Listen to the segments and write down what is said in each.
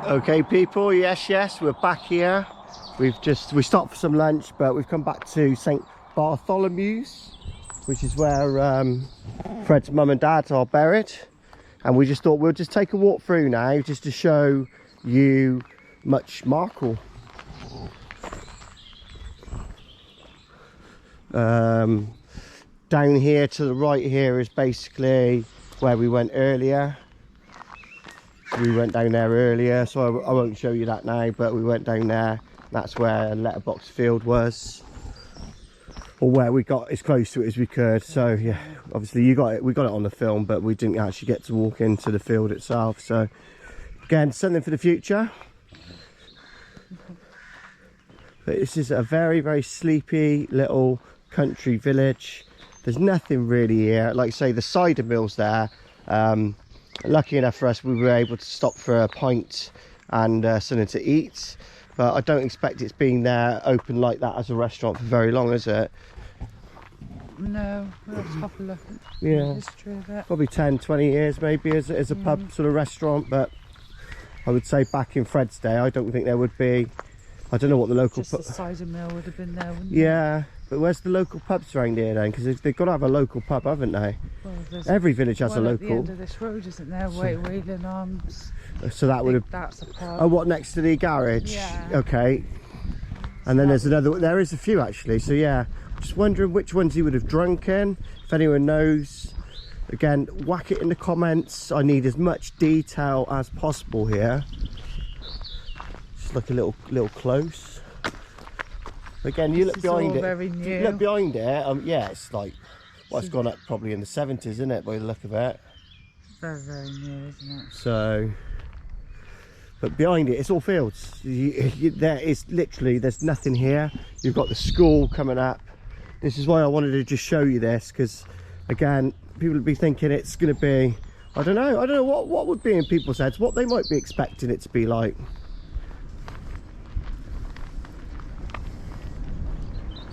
Okay people, yes, we're back here. We stopped for some lunch, but we've come back to St. Bartholomew's, which is where Fred's mum and dad are buried. And we just thought we'll just take a walk through now, just to show you much Marcle. Down here to the right here is basically where we went earlier. We went down there earlier, so I won't show you that now, but we went down there. That's where letterbox field was, or where we got as close to it as we could. So yeah, obviously we got it on the film, but we didn't actually get to walk into the field itself. So again, something for the future. But this is a very, very sleepy little country village. There's nothing really here. Like I say, the cider mill's there. Lucky enough for us, we were able to stop for a pint and something to eat, but I don't expect it's been there open like that as a restaurant for very long, is it? No, we'll have to have a look at the history of it. Probably 10-20 years maybe as a pub sort of restaurant, but I would say back in Fred's day I don't think there would be. I don't know what the local pub... Just the cider mill would have been there, wouldn't it? Yeah, but where's the local pubs around here then? Because they've got to have a local pub, haven't they? Well, every village has a local. At the end of this road, isn't there? Wheeling Arms. So that would have... That's a pub. Oh, what, next to the garage? Yeah. Okay. And then there's another... There is a few actually, so yeah. Just wondering which ones he would have drunk in. If anyone knows, again, whack it in the comments. I need as much detail as possible here. Just look a little close. Again, you look behind it. You look behind it. Yeah, it's like, well, it's gone up probably in the 70s, isn't it, by the look of it? Very, very new, isn't it? So, but behind it, it's all fields. There is literally, there's nothing here. You've got the school coming up. This is why I wanted to just show you this, because again, people would be thinking it's going to be, I don't know what would be in people's heads, what they might be expecting it to be like.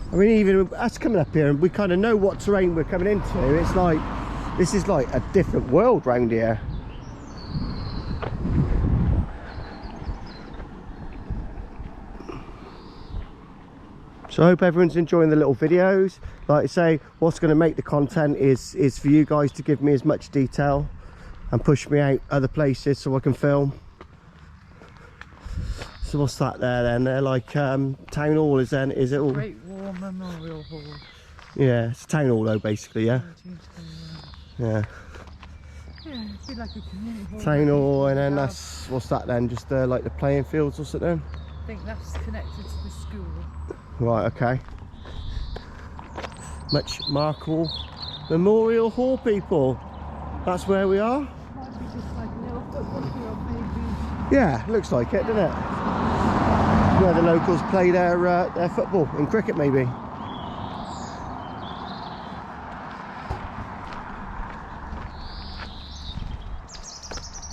I mean, even us coming up here and we kind of know what terrain we're coming into, it's like, this is like a different world round here. So I hope everyone's enjoying the little videos. Like I say, what's going to make the content is for you guys to give me as much detail and push me out other places so I can film. So what's that there then? They're like town hall, is it all? Great War Memorial Hall. Yeah, it's a town hall though, basically, yeah. Yeah. Yeah, it'd be like a community hall. Town hall, and then that's, what's that then? Just like the playing fields or something? I think that's connected to the school. Right, okay. Much Marcle Memorial Hall, people. That's where we are. Might be just like a little football field, maybe. Yeah, looks like it, doesn't it? Where the locals play their football and cricket, maybe.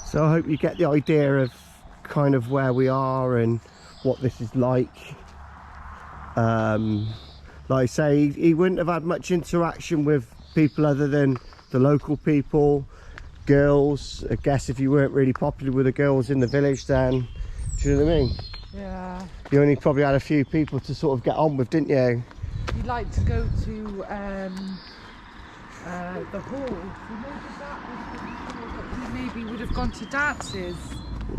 So I hope you get the idea of kind of where we are and what this is like. Like I say, he wouldn't have had much interaction with people other than the local people, girls. I guess if you weren't really popular with the girls in the village, then, do you know what I mean? Yeah. You only probably had a few people to sort of get on with, didn't you? You like to go to the hall. You know that maybe would have gone to dances.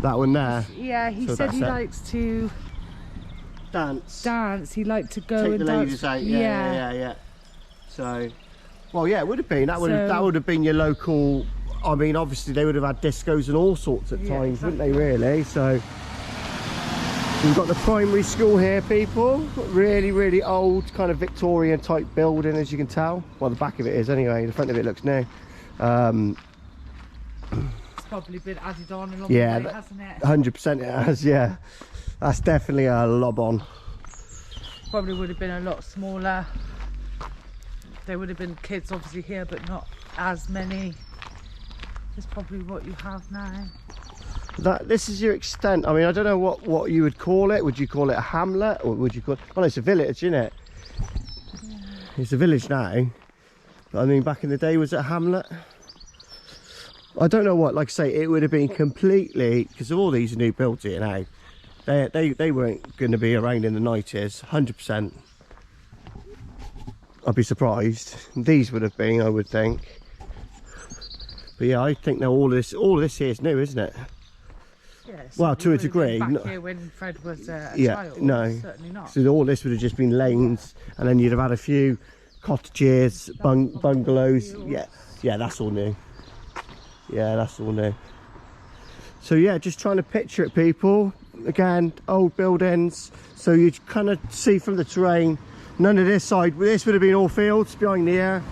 That one there? Yeah, he said he likes to dance. He liked to go take and the ladies dance. out. Yeah. So, well, yeah, it would have been. That would have been your local. I mean, obviously they would have had discos and all sorts at times, exactly. Wouldn't they? Really. So we've got the primary school here, people. Really, really old, kind of Victorian type building, as you can tell. Well, the back of it is anyway. The front of it looks new. It's probably been added on along the way, hasn't it? 100% it has. Yeah, that's definitely a lob on. Probably would have been a lot smaller. There would have been kids obviously here, but not as many. It's probably what you have now. This is your extent. I mean, I don't know what you would call it. Would you call it a hamlet, or would you call it? Well, it's a village, isn't it? Yeah. It's a village now. But I mean, back in the day, was it a hamlet? I don't know what, like I say, it would have been completely, because of all these new builds here now, they weren't going to be around in the 90s, 100%. I'd be surprised. These would have been, I would think. But yeah, I think now all of this here is new, isn't it? Yeah, Well, to a would have been degree. Back here when Fred was a Yeah, child, no. certainly not. So all this would have just been lanes, and then you'd have had a few cottages, bungalows. Yeah, that's all new. Yeah, that's all new. So yeah, just trying to picture it, people. Again, old buildings, so you kind of see from the terrain. None of this side, this would have been all fields behind here,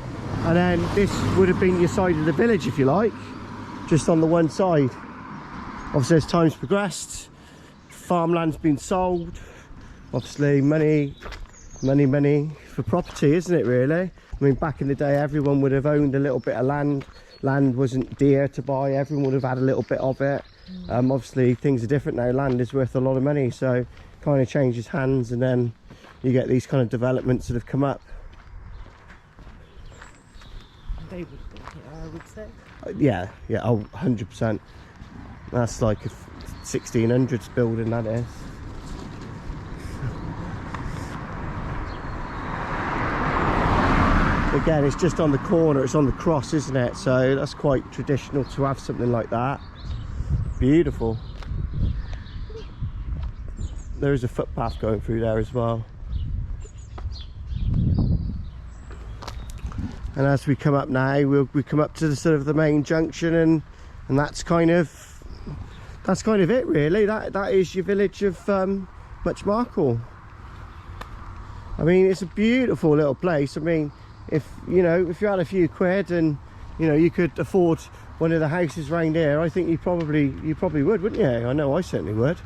and then this would have been your side of the village, if you like, just on the one side. Obviously as time's progressed, farmland's been sold. Obviously money for property, isn't it, really? I mean, back in the day everyone would have owned a little bit of land. Land wasn't dear to buy, everyone would have had a little bit of it. Obviously things are different now, land is worth a lot of money, so kind of changes hands, and then you get these kind of developments that have come up. They would be, yeah, I would say. Yeah, oh, 100%. That's like a 1600s building, that is. Again, it's just on the corner, it's on the cross, isn't it? So that's quite traditional to have something like that. Beautiful. There is a footpath going through there as well. And as we come up now, we come up to the sort of the main junction, and that's kind of it, really. That is your village of Marcle. I mean, it's a beautiful little place. I mean, if you had a few quid and you could afford one of the houses around here, I think you probably would, wouldn't you? I know I certainly would.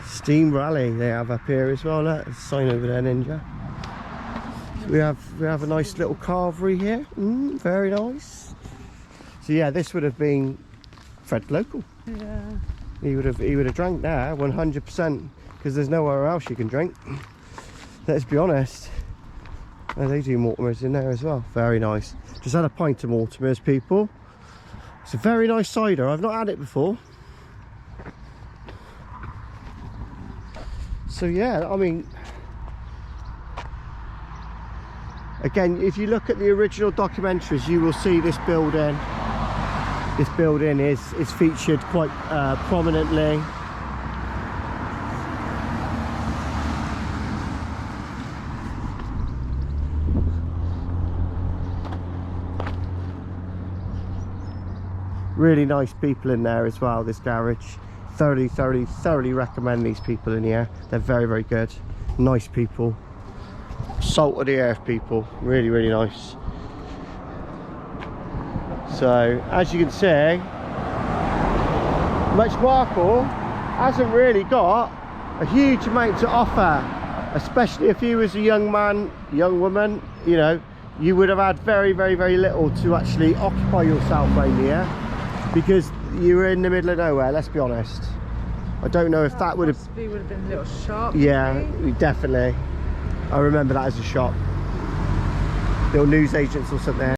Steam Rally they have up here as well. Look, there's a sign over there, Ninja. So we have a nice little carvery here. Very nice. So yeah, this would have been Fred local. Yeah. He would have drank there 100%, because there's nowhere else you can drink. Let's be honest. Oh, they do Mortimer's in there as well. Very nice. Just had a pint of Mortimer's, people. It's a very nice cider. I've not had it before. So yeah, I mean, again, if you look at the original documentaries, you will see this building. This building is featured quite prominently. Really nice people in there as well, this garage. Thoroughly recommend these people in here. They're very good, nice people, salt of the earth people, really nice. So as you can see, Marcle hasn't really got a huge amount to offer, especially if you was a young man, young woman, you would have had very little to actually occupy yourself around here, because you were in the middle of nowhere, let's be honest. I don't know if that would have been a little shop. Yeah, maybe. Definitely. I remember that as a shop. Little newsagents or something.